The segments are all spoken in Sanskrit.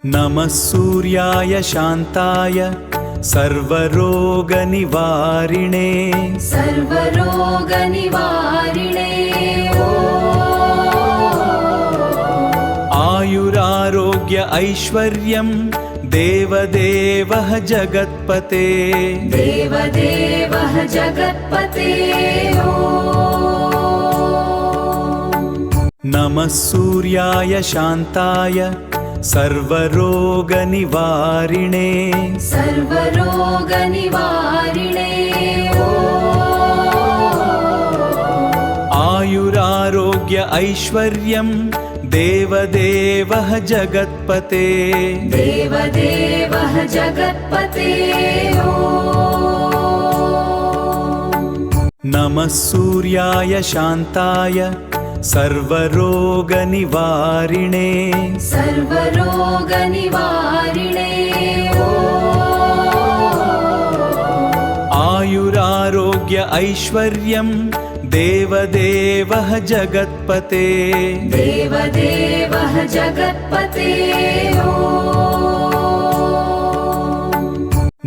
नमः सूर्याय शान्ताय सर्वरोगनिवारिणे आयुरारोग्य ऐश्वर्यं देवदेवः जगत्पते नमः सूर्याय शान्ताय सर्वरोगनिवारिणे आयुरारोग्य ऐश्वर्यं देवदेवः जगत्पते नमः सूर्याय शान्ताय सर्वरोगनिवारिणे आयुरारोग्य ऐश्वर्यं देवदेवः जगत्पते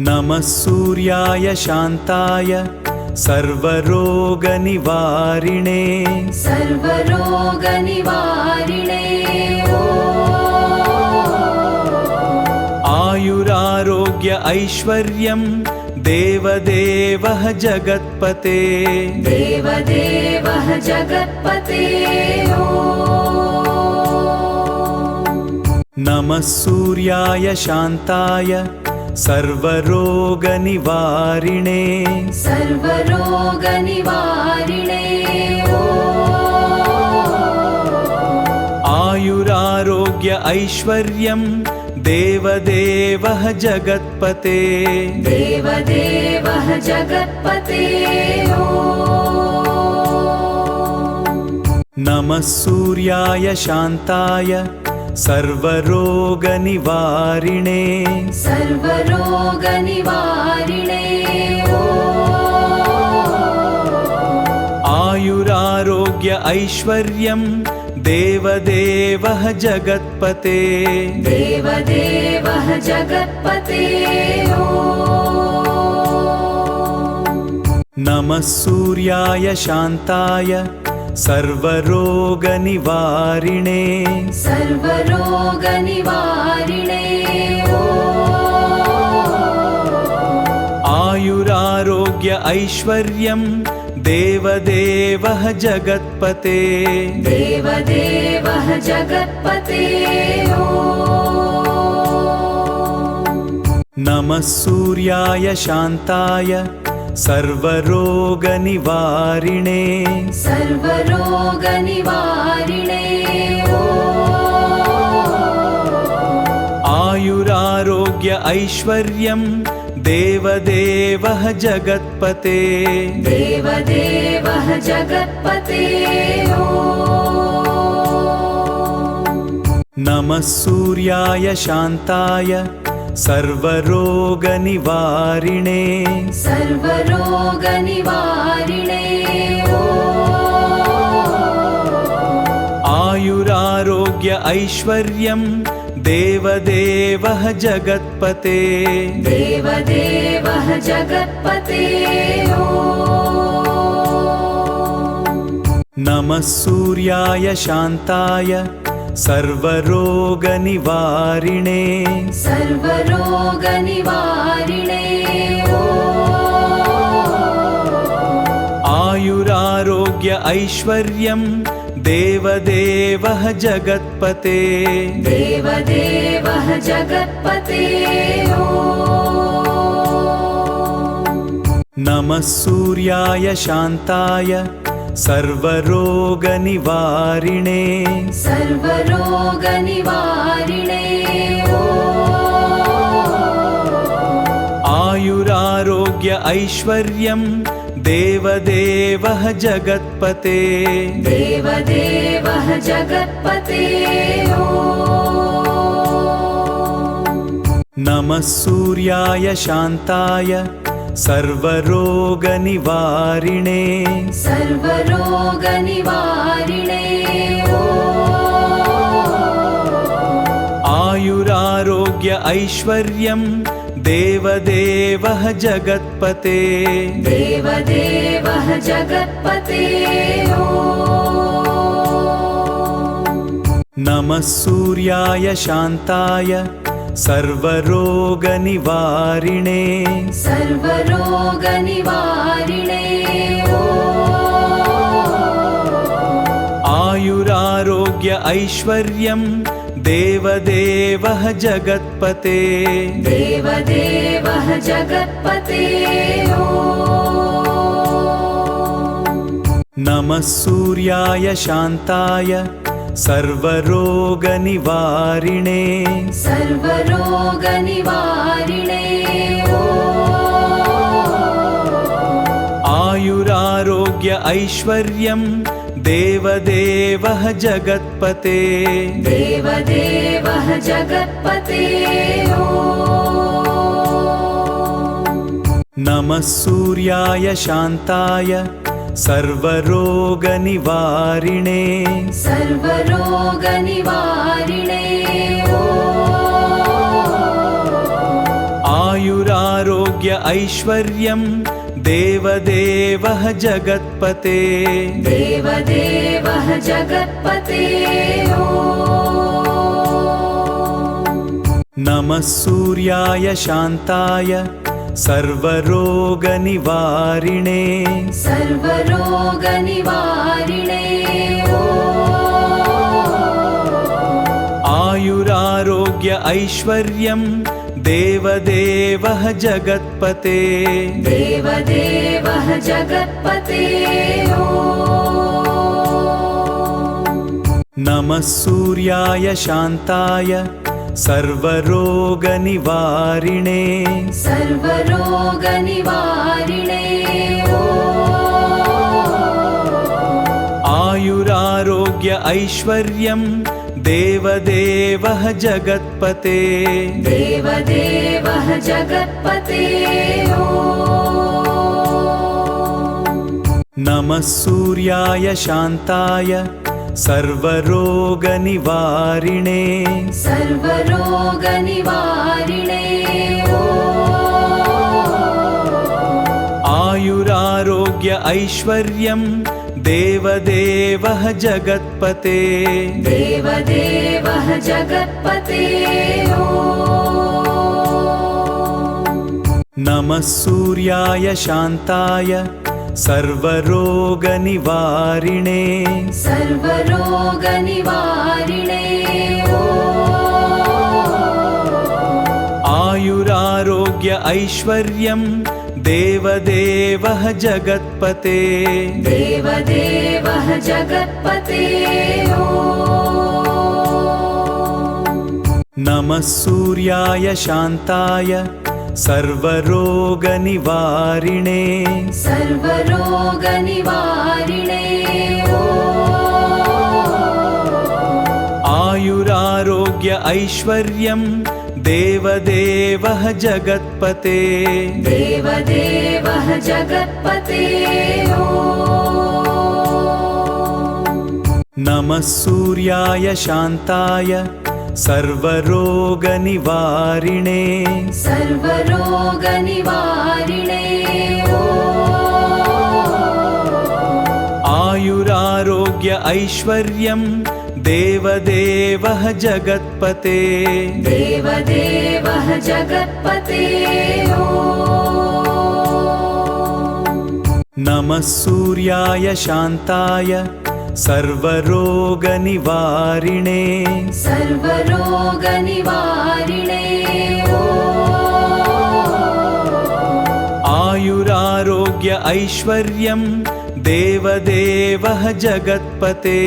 नमः सूर्याय शान्ताय सर्वरोगनिवारिणे आयुरारोग्य ऐश्वर्यं देवदेवः जगत्पते नमः सूर्याय शान्ताय सर्वरोगनिवारिणे आयुरारोग्य ऐश्वर्यं देवदेवः जगत्पते नमः सूर्याय शान्ताय सर्वरोगनिवारिणे आयुरारोग्य ऐश्वर्यं देवदेवः जगत्पते नमः सूर्याय शान्ताय सर्वरोगनिवारिणे आयुरारोग्य ऐश्वर्यं देवदेवः जगत्पते नमः सूर्याय शान्ताय सर्वरोगनिवारिणे आयुरारोग्य ऐश्वर्यं देवदेवः जगत्पते नमः सूर्याय शान्ताय सर्वरोगनिवारिणे आयुरारोग्य ऐश्वर्यं देवदेवः जगत्पते नमः सूर्याय शान्ताय सर्वरोगनिवारिणे आयुरारोग्य ऐश्वर्यं देवदेवः जगत्पते नमः सूर्याय शान्ताय सर्वरोगनिवारिणे आयुरारोग्य ऐश्वर्यं देवदेवः जगत्पते नमः सूर्याय शान्ताय सर्वरोगनिवारिणे आयुरारोग्य ऐश्वर्यं देवदेवः जगत्पते देवदेवः जगत्पते नमः सूर्याय शान्ताय सर्वरोगनिवारिणे सर्वरोगनिवारिणे आयुरारोग्य ऐश्वर्यं देवदेवः जगत्पते देवदेवः जगत्पते नमः सूर्याय शान्ताय सर्वरोगनिवारिणे सर्वरोगनिवारिणे आयुरारोग्य ऐश्वर्यं देवदेवः जगत्पते देवदेवः जगत्पते नमः सूर्याय शान्ताय सर्वरोगनिवारिणे सर्वरोगनिवारिणे आयुरारोग्य ऐश्वर्यं देवदेवः जगत्पते देवदेवः जगत्पते नमः सूर्याय शान्ताय सर्वरोगनिवारिणे सर्वरोगनिवारिणे आयुरारोग्य ऐश्वर्यं देवदेवः जगत्पते देवदेवः जगत्पते नमः सूर्याय शान्ताय सर्वरोगनिवारिणे सर्वरोगनिवारिणे आयुरारोग्य ऐश्वर्यं देवदेवः जगत्पते देवदेवः जगत्पते नमः सूर्याय शान्ताय सर्वरोगनिवारिणे सर्वरोगनिवारिणे आयुरारोग्य ऐश्वर्यं देवदेवः जगत्पते देवदेवः जगत्पते नमः सूर्याय शान्ताय सर्वरोगनिवारिणे सर्वरोगनिवारिणे आयुरारोग्य ऐश्वर्यं देवदेवः जगत्पते देवदेवः जगत्पते नमः सूर्याय शान्ताय सर्वरोगनिवारिणे सर्वरोगनिवारिणे आयुरारोग्य ऐश्वर्यं देवदेवः जगत्पते देवदेवः जगत्पते नमः सूर्याय शान्ताय सर्वरोगनिवारिणे सर्वरोगनिवारिणे आयुरारोग्य ऐश्वर्यं देवदेवः जगत्पते देवदेवः जगत्पते नमः सूर्याय शान्ताय सर्वरोगनिवारिणे सर्वरोगनिवारिणे आयुरारोग्य ऐश्वर्यं देवदेवः जगत्पते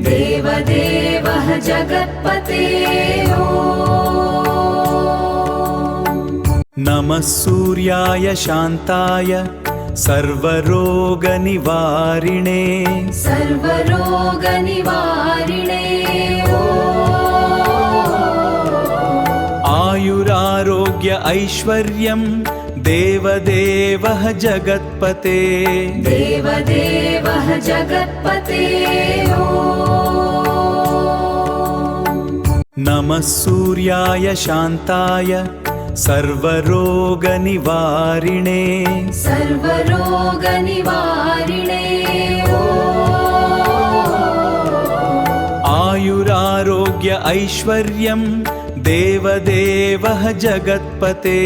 देवदेवः जगत्पते नमः सूर्याय शान्ताय सर्वरोगनिवारिणे सर्वरोगनिवारिणे आयुरारोग्य ऐश्वर्यं देवदेवः जगत्पते देवदेवः जगत्पते नमः सूर्याय शान्ताय सर्वरोगनिवारिणे सर्वरोगनिवारिणे आयुरारोग्य ऐश्वर्यं देवदेवः जगत्पते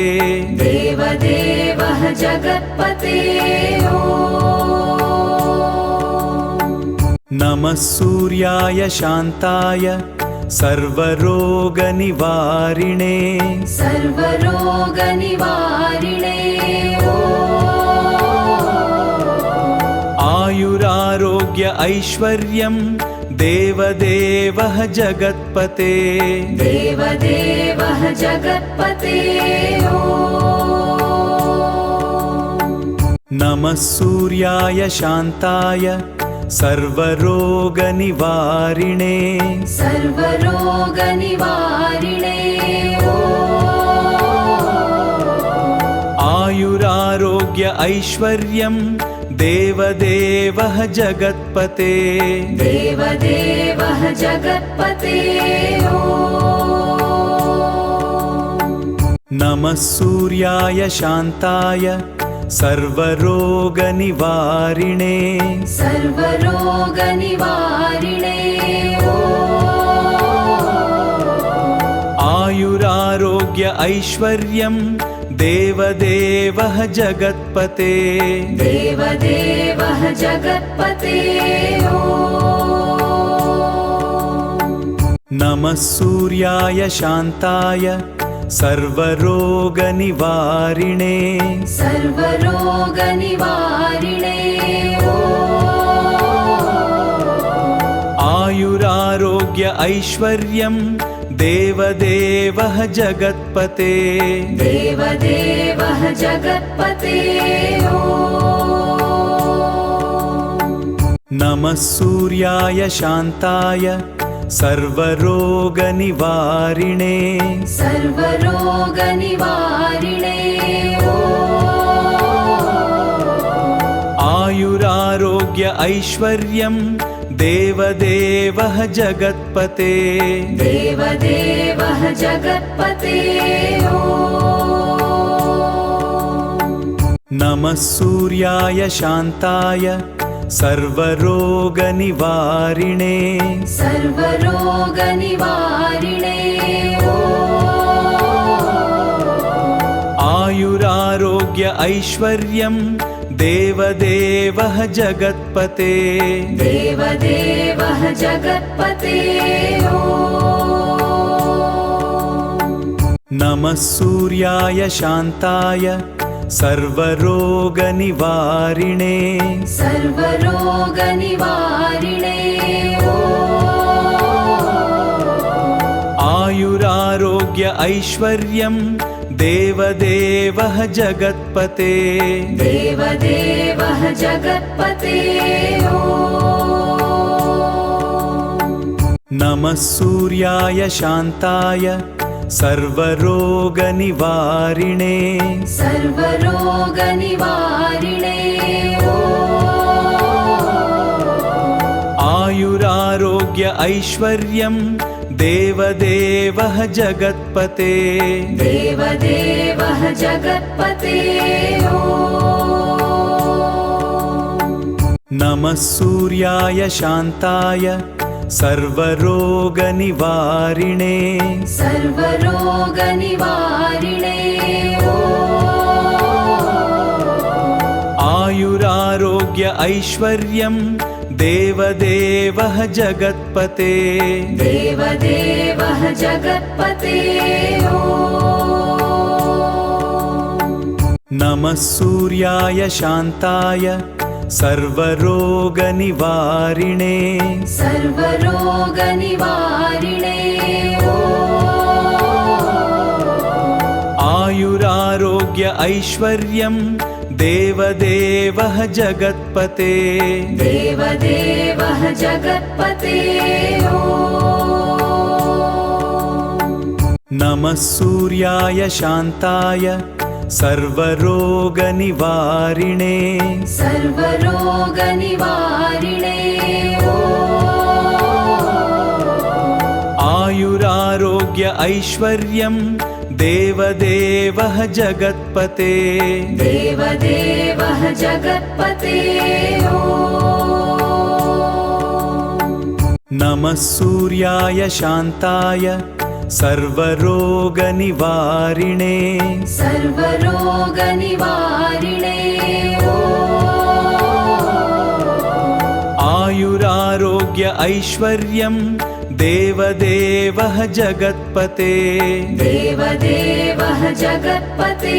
देवदेवः जगत्पते नमः सूर्याय शान्ताय सर्वरोगनिवारिणे सर्वरोगनिवारिणे आयुरारोग्य ऐश्वर्यं देवदेवः जगत्पते देवदेवः जगत्पते नमः सूर्याय शान्ताय सर्वरोगनिवारिणे सर्वरोगनिवारिणे आयुरारोग्य ऐश्वर्यं देवदेवः जगत्पते देवदेवः जगत्पते नमः सूर्याय शान्ताय सर्वरोगनिवारिणे सर्वरोगनिवारिणे आयुरारोग्य ऐश्वर्यं देवदेवः जगत्पते देवदेवः जगत्पते नमः सूर्याय शान्ताय सर्वरोगनिवारिणे सर्वरोगनिवारिणे आयुरारोग्य ऐश्वर्यं देवदेवः जगत्पते देवदेवः जगत्पते नमः सूर्याय शान्ताय सर्वरोगनिवारिणे सर्वरोगनिवारिणे आयुरारोग्य ऐश्वर्यं देवदेवः जगत्पते देवदेवः जगत्पते नमः सूर्याय शान्ताय सर्वरोगनिवारिणे सर्वरोगनिवारिणे आयुरारोग्य ऐश्वर्यं देवदेवः जगत्पते देवदेवः जगत्पते नमः सूर्याय शान्ताय सर्वरोगनिवारिणे सर्वरोगनिवारिणे आयुरारोग्य ऐश्वर्यं देवदेवः जगत्पते देवदेवः जगत्पते नमः सूर्याय शान्ताय सर्वरोगनिवारिणे सर्वरोगनिवारिणे आयुरारोग्य ऐश्वर्यं देवदेवः जगत्पते देवदेवः जगत्पते नमः सूर्याय शान्ताय सर्वरोगनिवारिणे सर्वरोगनिवारिणे आयुरारोग्य ऐश्वर्यं देवदेवः जगत्पते देवदेवः जगत्पते नमः सूर्याय शान्ताय सर्वरोगनिवारिणे सर्वरोगनिवारिणे आयुरारोग्य ऐश्वर्यं देवदेवः जगत्पते देवदेवः जगत्पते नमः सूर्याय शान्ताय सर्वरोगनिवारिणे सर्वरोगनिवारिणे आयुरारोग्य ऐश्वर्यं देवदेवः जगत्पते देवदेवः जगत्पते नमः सूर्याय शान्ताय सर्वरोगनिवारिणे सर्वरोगनिवारिणे आयुरारोग्य ऐश्वर्यं देवदेवः जगत्पते देवदेवः जगत्पते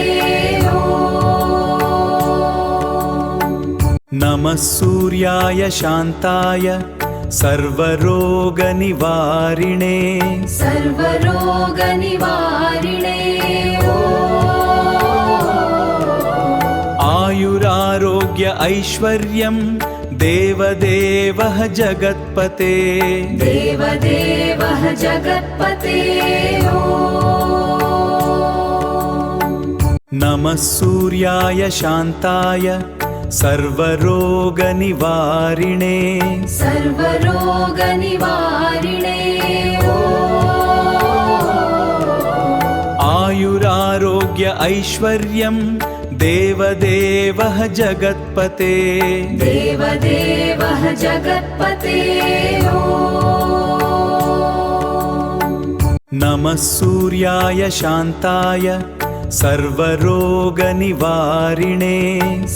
नमः सूर्याय शान्ताय सर्वरोगनिवारिणे सर्वरोगनिवारिणे आयुरारोग्य ऐश्वर्यं देवदेवः जगत्पते देवदेवः जगत्पते नमः सूर्याय शान्ताय सर्वरोगनिवारिणे सर्वरोगनिवारिणे आयुरारोग्य ऐश्वर्यं देवदेवः जगत्पते देवदेवः जगत्पते नमः सूर्याय शान्ताय सर्वरोगनिवारिणे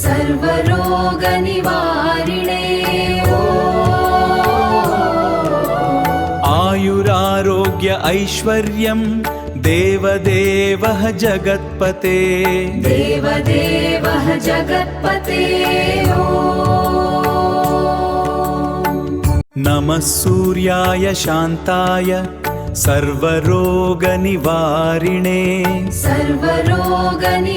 सर्वरोगनिवारिणे आयुरारोग्य ऐश्वर्यं देवदेवः जगत्पते देवदेवः जगत्पते नमः सूर्याय शान्ताय सर्वरोगनिवारिणे सर्वरोगनिवारिणे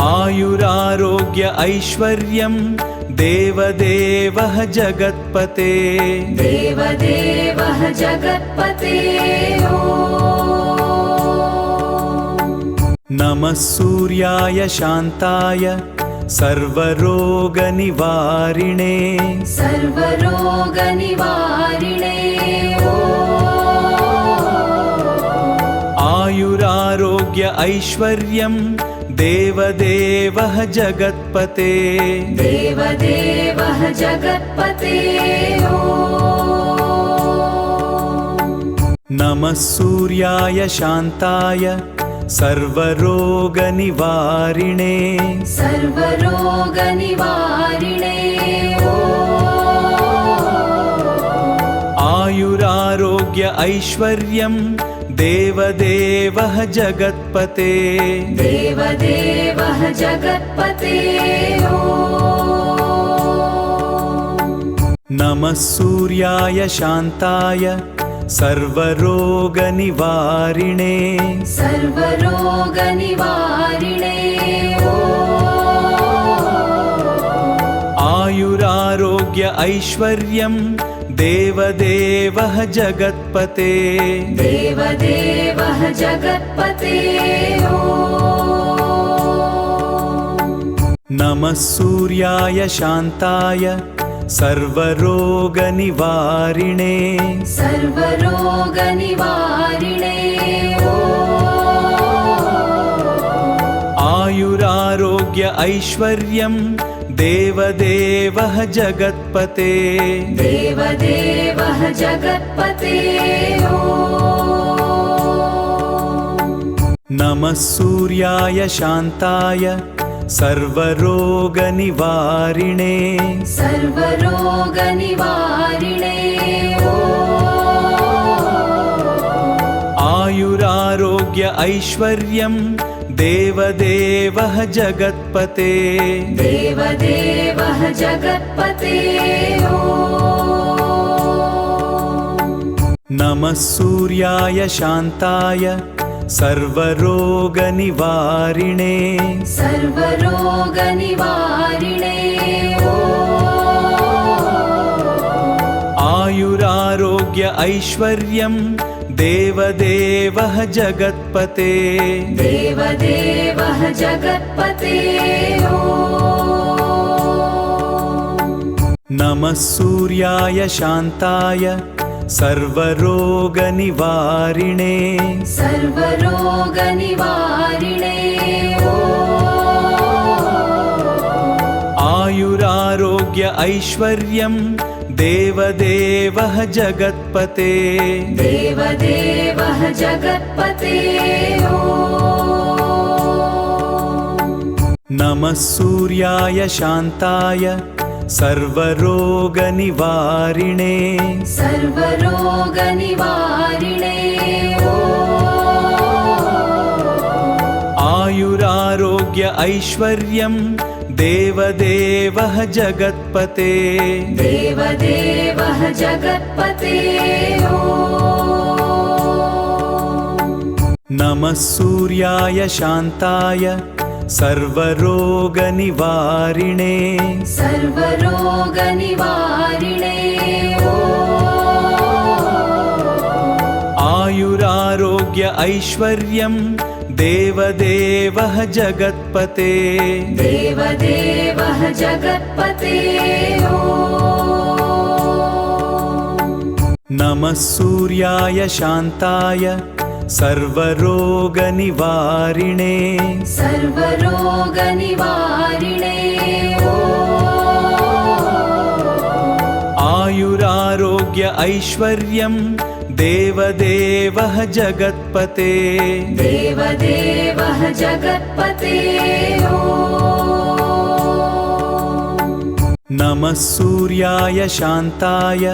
आयुरारोग्य ऐश्वर्यं देवदेवः जगत्पते देवदेवः जगत्पते नमः सूर्याय शान्ताय सर्वरोगनिवारिणे सर्वरोगनिवारिणे आयुरारोग्य ऐश्वर्यं देवदेवः जगत्पते देवदेवः जगत्पते नमः सूर्याय शान्ताय सर्वरोगनिवारिणे सर्वरोगनिवारिणे आयुरारोग्य ऐश्वर्यं देवदेवः जगत्पते देवदेवः जगत्पते नमः सूर्याय शान्ताय सर्वरोगनिवारिणे सर्वरोगनिवारिणे आयुरारोग्य ऐश्वर्यं देवदेवः जगत्पते देवदेवः जगत्पते नमः सूर्याय शान्ताय सर्वरोगनिवारिणे सर्वरोगनिवारिणे आयुरारोग्य ऐश्वर्यं देवदेवः जगत्पते देवदेवः जगत्पते नमः सूर्याय शान्ताय सर्वरोगनिवारिणे सर्वरोगनिवारिणे आयुरारोग्य ऐश्वर्यं देवदेवः जगत्पते देवदेवः जगत्पते नमः सूर्याय शान्ताय सर्वरोगनिवारिणे सर्वरोगनिवारिणे आयुरारोग्य ऐश्वर्यं देवदेवः जगत्पते देवदेवः जगत्पते नमः सूर्याय शान्ताय सर्वरोगनिवारिणे सर्वरोगनिवारिणे आयुरारोग्य ऐश्वर्यं देवदेवः जगत्पते देवदेवः जगत्पते नमः सूर्याय शान्ताय सर्वरोगनिवारिणे सर्वरोगनिवारिणे आयुरारोग्य ऐश्वर्यं देवदेवः जगत्पते देवदेवः जगत्पते नमः सूर्याय शान्ताय सर्वरोगनिवारिणे सर्वरोगनिवारिणे आयुरारोग्य ऐश्वर्यं देवदेवः जगत्पते देवदेवः जगत्पते नमः सूर्याय शान्ताय सर्वरोगनिवारिणे सर्वरोगनिवारिणे आयुरारोग्य ऐश्वर्यं देवदेवः जगत्पते देवदेवः जगत्पते नमः सूर्याय शान्ताय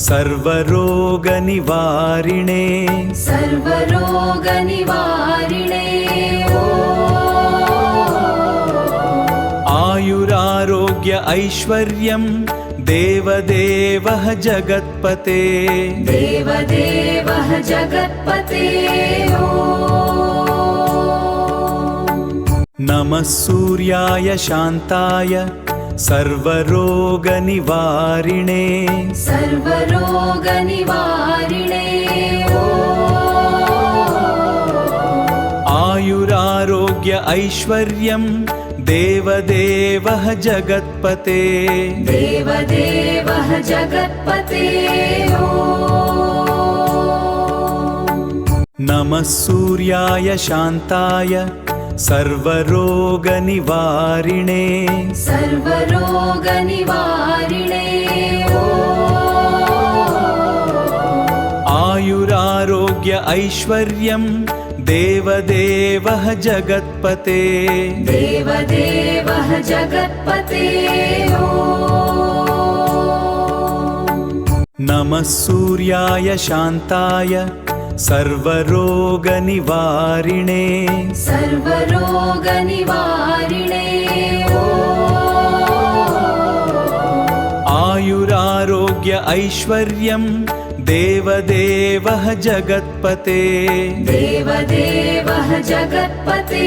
सर्वरोगनिवारिणे सर्वरोगनिवारिणे आयुरारोग्य ऐश्वर्यं देवदेवः जगत्पते देवदेवः जगत्पते नमः सूर्याय शान्ताय सर्वरोगनिवारिणे सर्वरोगनिवारिणे आयुरारोग्य ऐश्वर्यं देवदेवः जगत्पते देवदेवः जगत्पते नमः सूर्याय शान्ताय सर्वरोगनिवारिणे सर्वरोगनिवारिणे आयुरारोग्य ऐश्वर्यं देवदेवः जगत्पते देवदेवः जगत्पते नमः सूर्याय शान्ताय सर्वरोगनिवारिणे सर्वरोगनिवारिणे आयुरारोग्य ऐश्वर्यं देवदेवः जगत्पते देवदेवः जगत्पते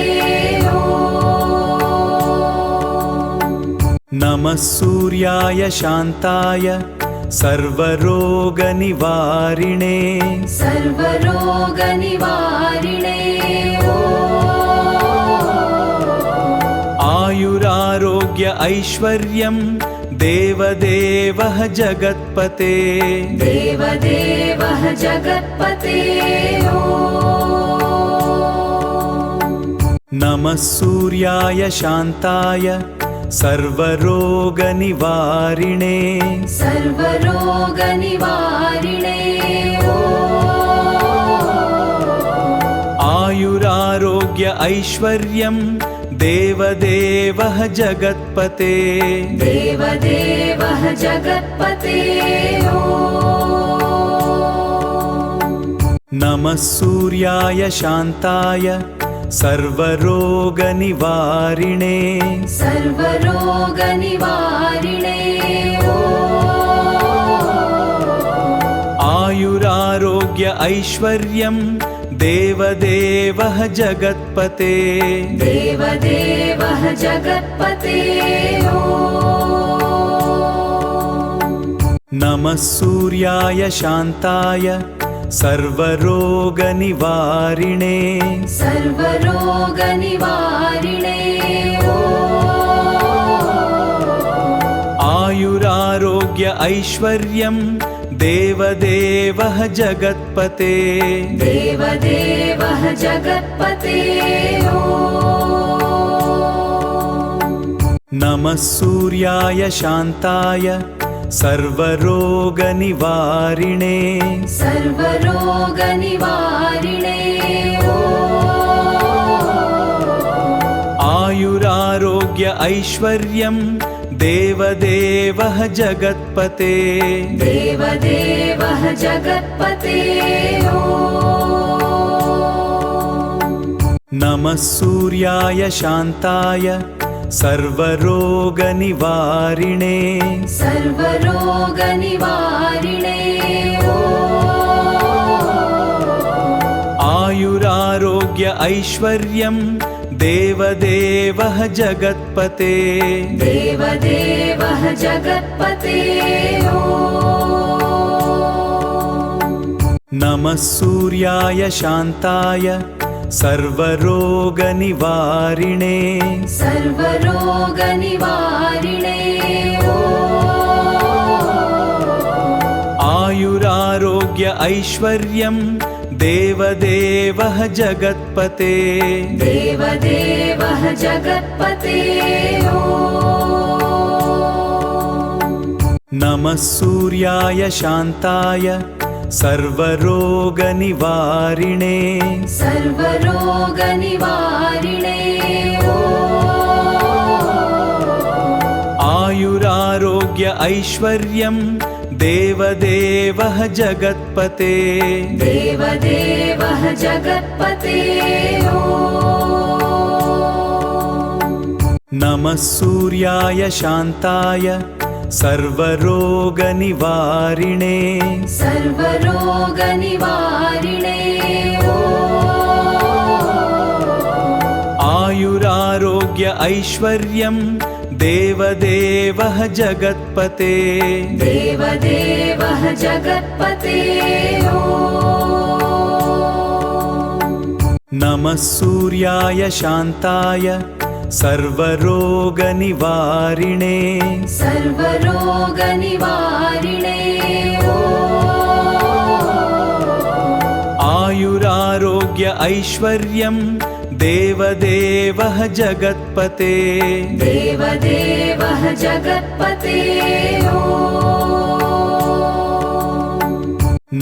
नमः सूर्याय शान्ताय सर्वरोगनिवारिणे सर्वरोगनिवारिणे आयुरारोग्य ऐश्वर्यं देवदेवः जगत्पते देवदेवः जगत्पते नमः सूर्याय शान्ताय सर्वरोगनिवारिणे सर्वरोगनिवारिणे आयुरारोग्य ऐश्वर्यं देवदेवः जगत्पते देवदेवः जगत्पते नमः सूर्याय शान्ताय सर्वरोगनिवारिणे सर्वरोगनिवारिणे आयुरारोग्य ऐश्वर्यं देवदेवः जगत्पते देवदेवः जगत्पते नमः सूर्याय शान्ताय सर्वरोगनिवारिणे सर्वरोगनिवारिणे आयुरारोग्य ऐश्वर्यं देवदेवः जगत्पते देवदेवः जगत्पते नमः सूर्याय शान्ताय सर्वरोगनिवारिणे सर्वरोगनिवारिणे आयुरारोग्य ऐश्वर्यं देवदेवः जगत्पते देवदेवः जगत्पते नमः सूर्याय शान्ताय सर्वरोगनिवारिणे सर्वरोगनिवारिणे आयुरारोग्य ऐश्वर्यं देवदेवः जगत्पते देवदेवः जगत्पते नमः सूर्याय शान्ताय सर्वरोगनिवारिणे सर्वरोगनिवारिणे आयुरारोग्य ऐश्वर्यं देवदेवः जगत्पते देवदेवः जगत्पते नमः सूर्याय शान्ताय सर्वरोगनिवारिणे सर्वरोगनिवारिणे आयुरारोग्य ऐश्वर्यं देवदेवः जगत्पते देवदेवः जगत्पते नमः सूर्याय शान्ताय सर्वरोगनिवारिणे सर्वरोगनिवारिणे आयुरारोग्य ऐश्वर्यं देवदेवः जगत्पते देवदेवः जगत्पते नमः सूर्याय शान्ताय सर्वरोगनिवारिणे सर्वरोगनिवारिणे आयुरारोग्य ऐश्वर्यं देवदेवः जगत्पते देवदेवः जगत्पते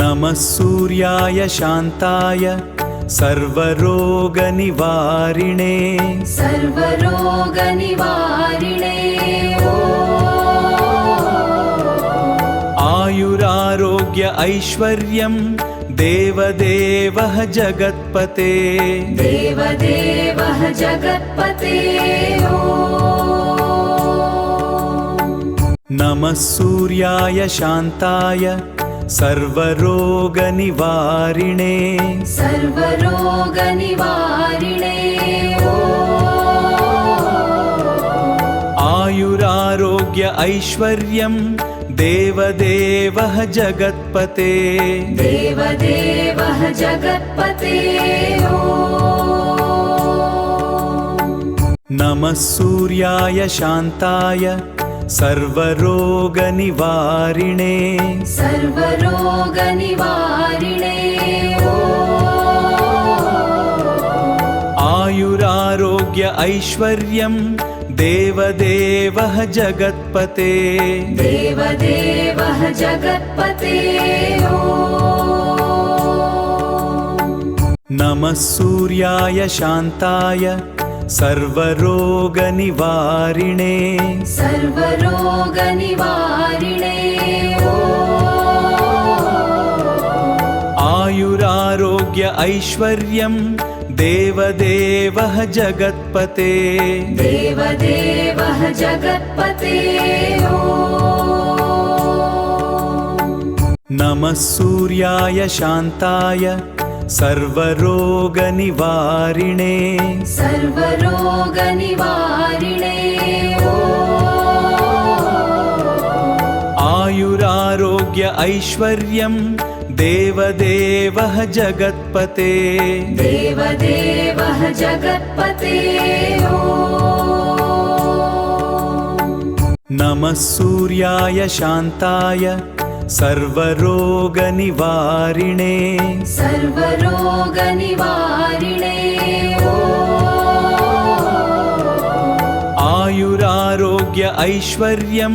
नमः सूर्याय शान्ताय सर्वरोगनिवारिणे सर्वरोगनिवारिणे आयुरारोग्य ऐश्वर्यं देवदेवः जगत्पते देवदेवः जगत्पते नमः सूर्याय शान्ताय सर्वरोगनिवारिणे सर्वरोगनिवारिणे आयुरारोग्य ऐश्वर्यं देवदेवः जगत्पते देवदेवः जगत्पते नमः सूर्याय शान्ताय सर्वरोगनिवारिणे सर्वरोगनिवारिणे आयुरारोग्य ऐश्वर्यं देवदेवः जगत्पते देवदेवः जगत्पते नमः सूर्याय शान्ताय सर्वरोगनिवारिणे सर्वरोगनिवारिणे आयुरारोग्य ऐश्वर्यं देवदेवः जगत्पते देवदेवः जगत्पते नमः सूर्याय शान्ताय सर्वरोगनिवारिणे सर्वरोगनिवारिणे आयुरारोग्य ऐश्वर्यं देवदेवः जगत्पते देवदेवः जगत्पते नमः सूर्याय शान्ताय सर्वरोगनिवारिणे सर्वरोगनिवारिणे आयुरारोग्य ऐश्वर्यं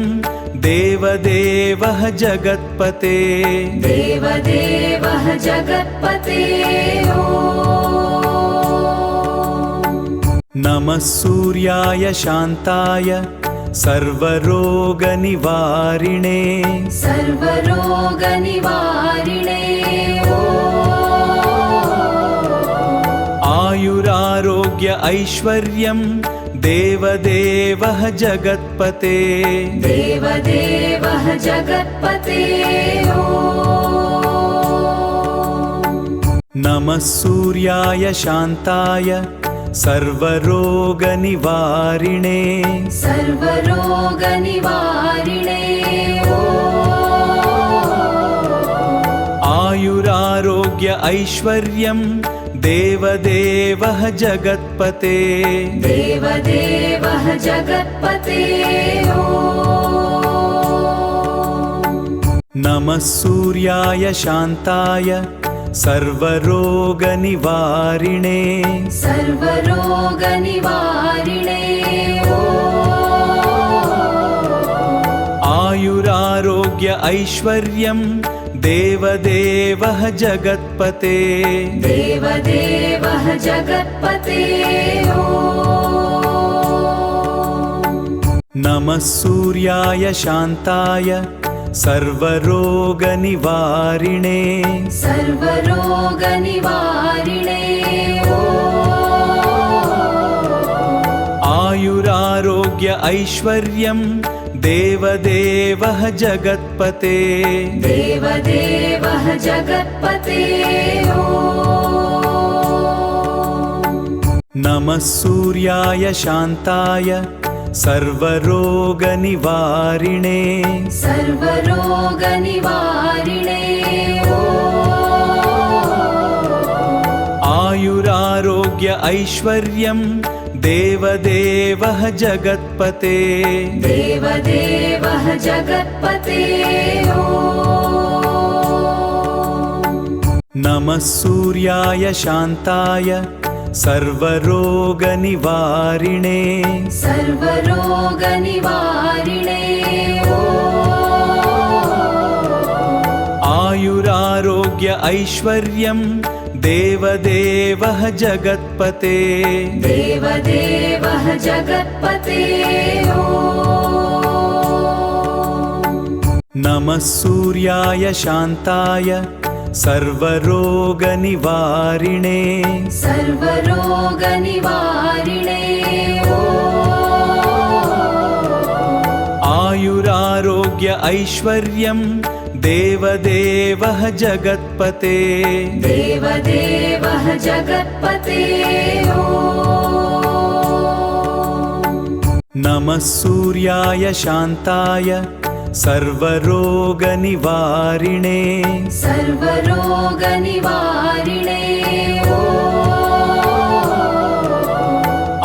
देवदेवः जगत्पते देवदेवः जगत्पते नमः सूर्याय शान्ताय सर्वरोगनिवारिणे सर्वरोगनिवारिणे आयुरारोग्य ऐश्वर्यं देवदेवः जगत्पते देवदेवः जगत्पते नमः सूर्याय शान्ताय सर्वरोगनिवारिणे सर्वरोगनिवारिणे आयुरारोग्य ऐश्वर्यं देवदेवः जगत्पते देवदेवः जगत्पते नमः सूर्याय शान्ताय सर्वरोगनिवारिणे सर्वरोगनिवारिणे आयुरारोग्य ऐश्वर्यं देवदेवः जगत्पते देवदेवः जगत्पते नमः सूर्याय शान्ताय सर्वरोगनिवारिणे सर्वरोगनिवारिणे आयुरारोग्य ऐश्वर्यं देवदेवः जगत्पते देवदेवः जगत्पते नमः सूर्याय शान्ताय सर्वरोगनिवारिणे सर्वरोगनिवारिणे आयुरारोग्य ऐश्वर्यं देवदेवः जगत्पते देवदेवः जगत्पते नमः सूर्याय शान्ताय सर्वरोगनिवारिणे सर्वरोगनिवारिणे आयुरारोग्य ऐश्वर्यं देवदेवः जगत्पते देवदेवः जगत्पते नमः सूर्याय शान्ताय सर्वरोगनिवारिणे सर्वरोगनिवारिणे आयुरारोग्य ऐश्वर्यं देवदेवः जगत्पते देवदेवः जगत्पते नमः सूर्याय शान्ताय सर्वरोगनिवारिणे सर्वरोगनिवारिणे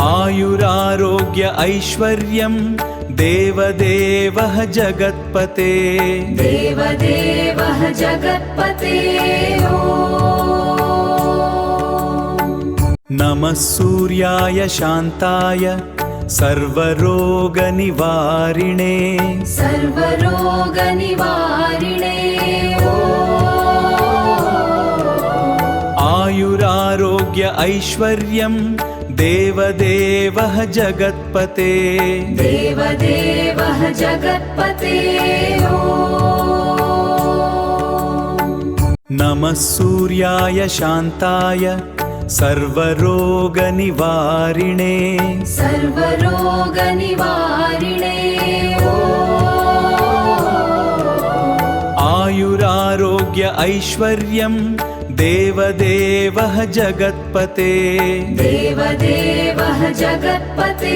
आयुरारोग्य ऐश्वर्यं देवदेवः जगत्पते देवदेवः जगत्पते नमः सूर्याय शान्ताय सर्वरोगनिवारिणे सर्वरोगनिवारिणे आयुरारोग्य ऐश्वर्यं देवदेवः जगत्पते देवदेवः जगत्पते नमः सूर्याय शान्ताय सर्वरोगनिवारिणे सर्वरोगनिवारिणे आयुरारोग्य ऐश्वर्यं देवदेवः जगत्पते देवदेवः जगत्पते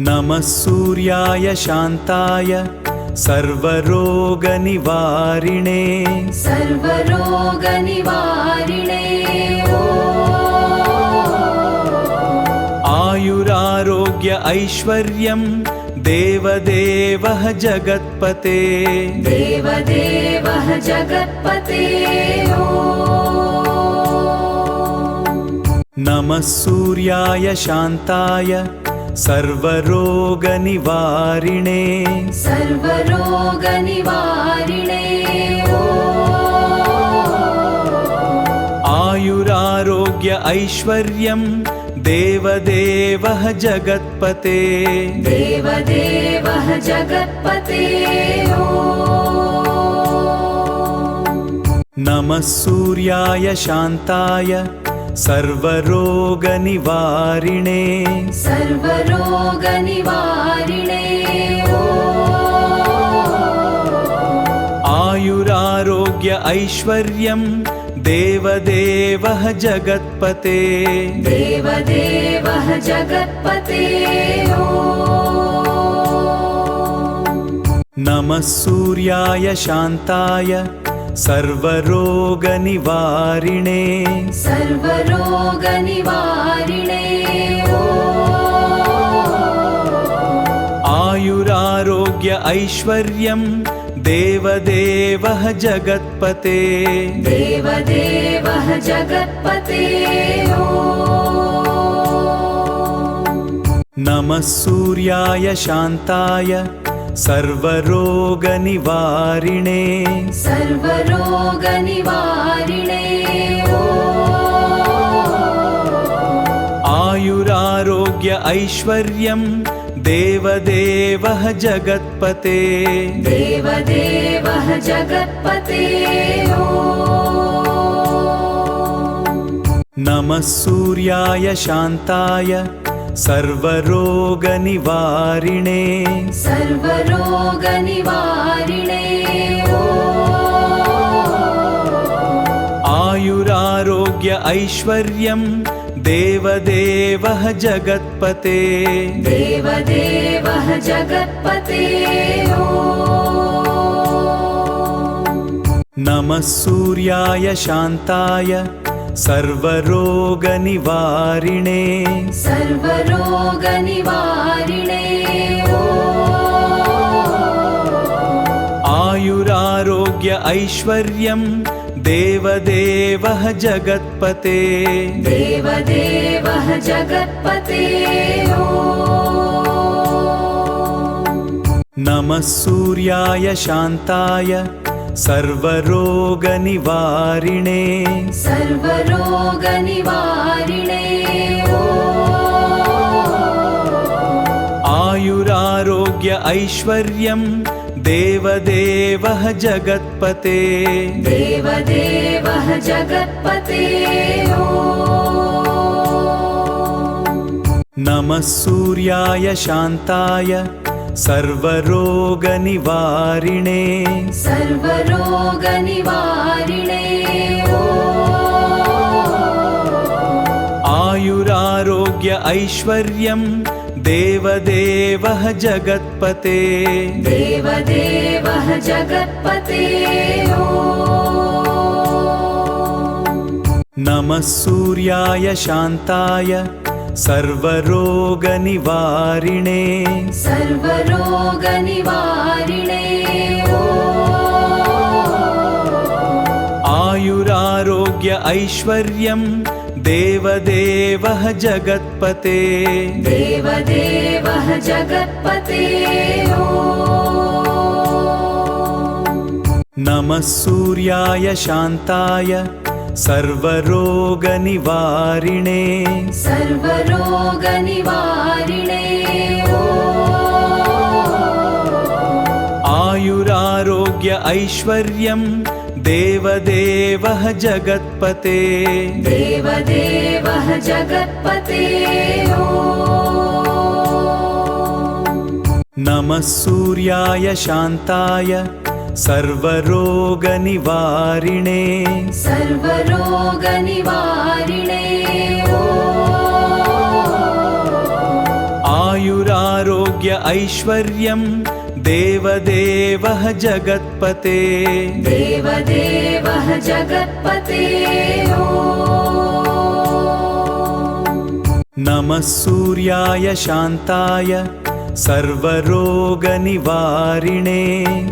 नमः सूर्याय शान्ताय सर्वरोगनिवारिणे सर्वरोगनिवारिणे आयुरारोग्य आयुरारोग्य ऐश्वर्यं देवदेवः जगत्पते देवदेवः जगत्पते नमः सूर्याय शान्ताय सर्वरोगनिवारिणे सर्वरोगनिवारिणे आयुरारोग्य ऐश्वर्यं देवदेवः जगत्पते देवदेवः जगत्पते नमः सूर्याय शान्ताय सर्वरोगनिवारिणे सर्वरोगनिवारिणे आयुरारोग्य ऐश्वर्यं देवदेवः जगत्पते देवदेवः जगत्पते नमः सूर्याय शान्ताय सर्वरोगनिवारिणे सर्वरोगनिवारिणे आयुरारोग्य ऐश्वर्यं देवदेवः जगत्पते देवदेवः जगत्पते नमः सूर्याय शान्ताय सर्वरोगनिवारिणे सर्वरोगनिवारिणे आयुरारोग्य ऐश्वर्यं देवदेवः जगत्पते देवदेवः जगत्पते नमः सूर्याय शान्ताय सर्वरोगनिवारिणे सर्वरोगनिवारिणे आयुरारोग्य ऐश्वर्यं देवदेवः जगत्पते देवदेवः जगत्पते नमः सूर्याय शान्ताय सर्वरोगनिवारिणे सर्वरोगनिवारिणे आयुरारोग्य ऐश्वर्यं देवदेवः जगत्पते देवदेवः जगत्पते नमः सूर्याय शान्ताय सर्वरोगनिवारिणे सर्वरोगनिवारिणे आयुरारोग्य ऐश्वर्यं देवदेवः जगत्पते देवदेवः जगत्पते नमः सूर्याय शान्ताय सर्वरोगनिवारिणे सर्वरोगनिवारिणे आयुरारोग्य ऐश्वर्यं देवदेवः जगत्पते देवदेवः जगत्पते नमः सूर्याय शान्ताय सर्वरोगनिवारिणे सर्वरोगनिवारिणे आयुरारोग्य ऐश्वर्यं देवदेवः जगत्पते देवदेवः जगत्पते नमः सूर्याय शान्ताय सर्वरोगनिवारिणे सर्वरोगनिवारिणे आयुरारोग्य ऐश्वर्यं देवदेवः जगत्पते देवदेवः जगत्पते नमः सूर्याय शान्ताय सर्वरोगनिवारिणे सर्वरोगनिवारिणे आयुरारोग्य ऐश्वर्यं देवदेवः जगत्पते देवदेवः जगत्पते नमः सूर्याय शान्ताय सर्वरोगनिवारिणे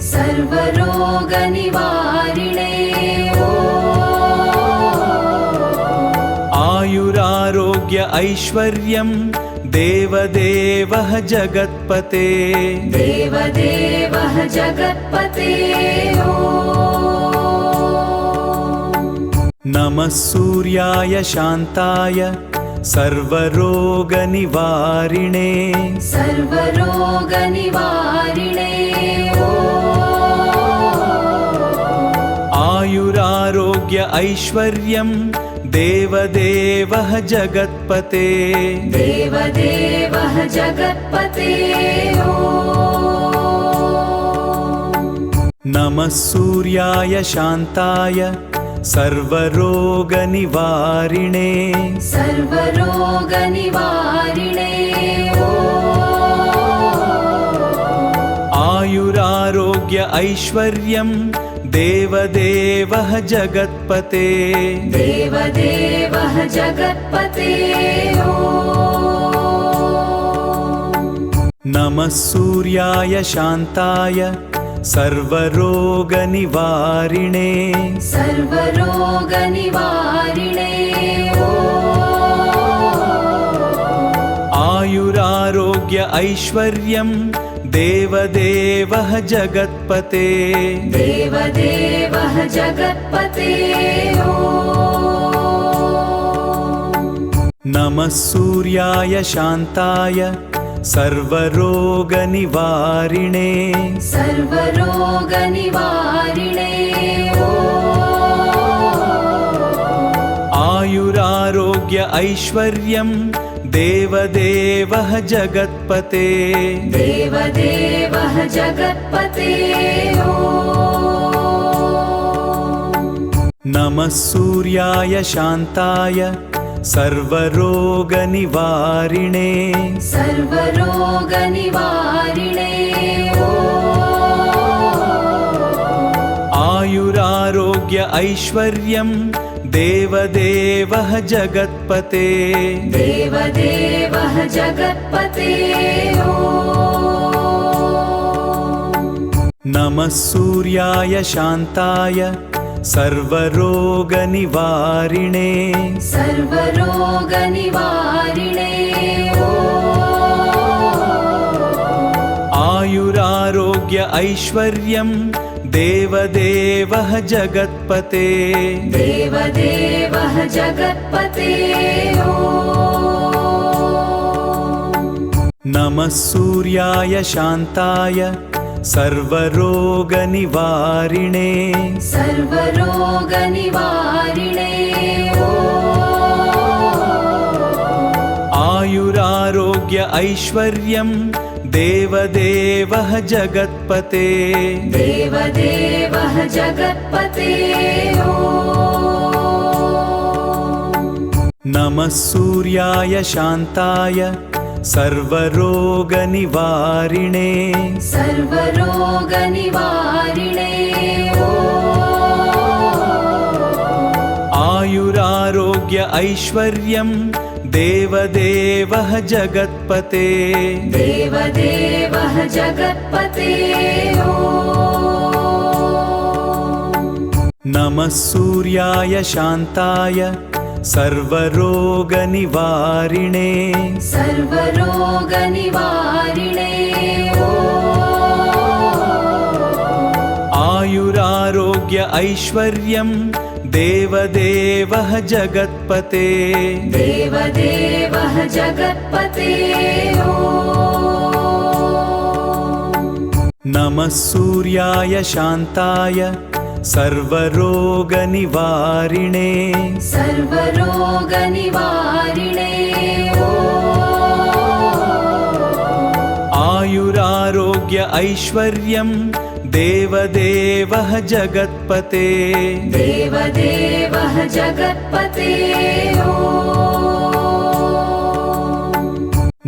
सर्वरोगनिवारिणे आयुरारोग्य ऐश्वर्यं देवदेवः जगत्पते देवदेवः जगत्पते नमः सूर्याय शान्ताय सर्वरोगनिवारिणे सर्वरोगनिवारिणे आयुरारोग्य ऐश्वर्यं देवदेवः जगत्पते देवदेवः जगत्पते नमः सूर्याय शान्ताय सर्वरोगनिवारिणे सर्वरोगनिवारिणे आयुरारोग्य ऐश्वर्यं देवदेवः जगत्पते देवदेवः जगत्पते नमः सूर्याय शान्ताय सर्वरोगनिवारिणे सर्वरोगनिवारिणे आयुरारोग्य ऐश्वर्यं देवदेवः जगत्पते देवदेवः जगत्पते नमः सूर्याय शान्ताय सर्वरोगनिवारिणे सर्वरोगनिवारिणे आयुरारोग्य ऐश्वर्यं देवदेवः जगत्पते देवदेवः जगत्पते नमः सूर्याय शान्ताय सर्वरोगनिवारिणे सर्वरोगनिवारिणे आयुरारोग्य ऐश्वर्यं देवदेवः जगत्पते देवदेवः जगत्पते नमः सूर्याय शान्ताय सर्वरोगनिवारिणे सर्वरोगनिवारिणे आयुरारोग्य ऐश्वर्यं देवदेवः जगत्पते देवदेवः जगत्पते नमः सूर्याय शान्ताय सर्वरोगनिवारिणे सर्वरोगनिवारिणे आयुरारोग्य ऐश्वर्यं देवदेवः जगत्पते देवदेवः जगत्पते नमः सूर्याय शान्ताय सर्वरोगनिवारिणे सर्वरोगनिवारिणे आयुरारोग्य ऐश्वर्यं देवदेवः जगत्पते देवदेवः जगत्पते नमः सूर्याय शान्ताय सर्वरोगनिवारिणे सर्वरोगनिवारिणे आयुरारोग्य ऐश्वर्यं देवदेवः जगत्पते देवदेवः जगत्पते नमः सूर्याय शान्ताय सर्वरोगनिवारिणे सर्वरोगनिवारिणे आयुरारोग्य ऐश्वर्यं देवदेवः जगत्पते देवदेवः जगत्पते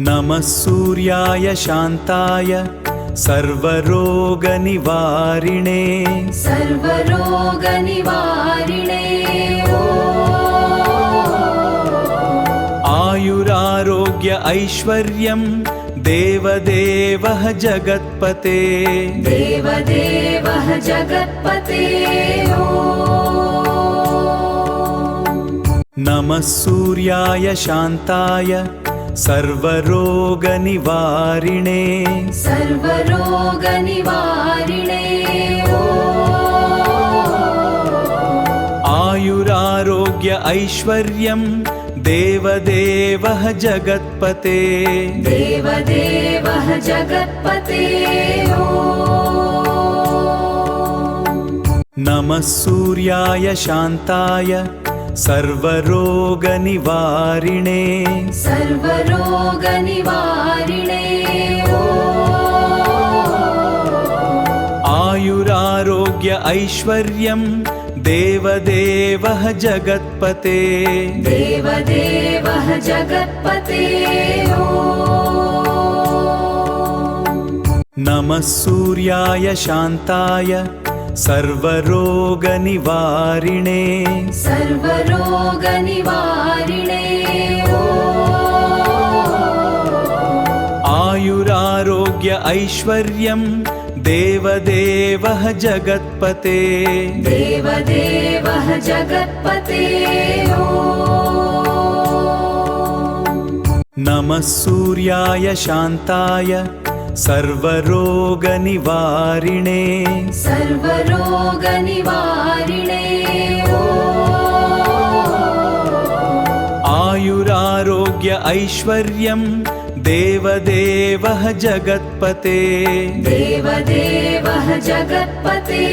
नमः सूर्याय शान्ताय सर्वरोगनिवारिणे सर्वरोगनिवारिणे आयुरारोग्य ऐश्वर्यं देवदेवः जगत्पते देवदेवः जगत्पते नमः सूर्याय शान्ताय सर्वरोगनिवारिणे सर्वरोगनिवारिणे आयुरारोग्य ऐश्वर्यं देवदेवः जगत्पते देवदेवः जगत्पते नमः सूर्याय शान्ताय सर्वरोगनिवारिणे सर्वरोगनिवारिणे आयुरारोग्य ऐश्वर्यं देवदेवः जगत्पते देवदेवः जगत्पते नमः सूर्याय शान्ताय सर्वरोगनिवारिणे सर्वरोगनिवारिणे आयुरारोग्य ऐश्वर्यं देवदेवः जगत्पते देवदेवः जगत्पते नमः सूर्याय शान्ताय सर्वरोगनिवारिणे सर्वरोगनिवारिणे आयुरारोग्य ऐश्वर्यं देवदेवः जगत्पते देवदेवः जगत्पते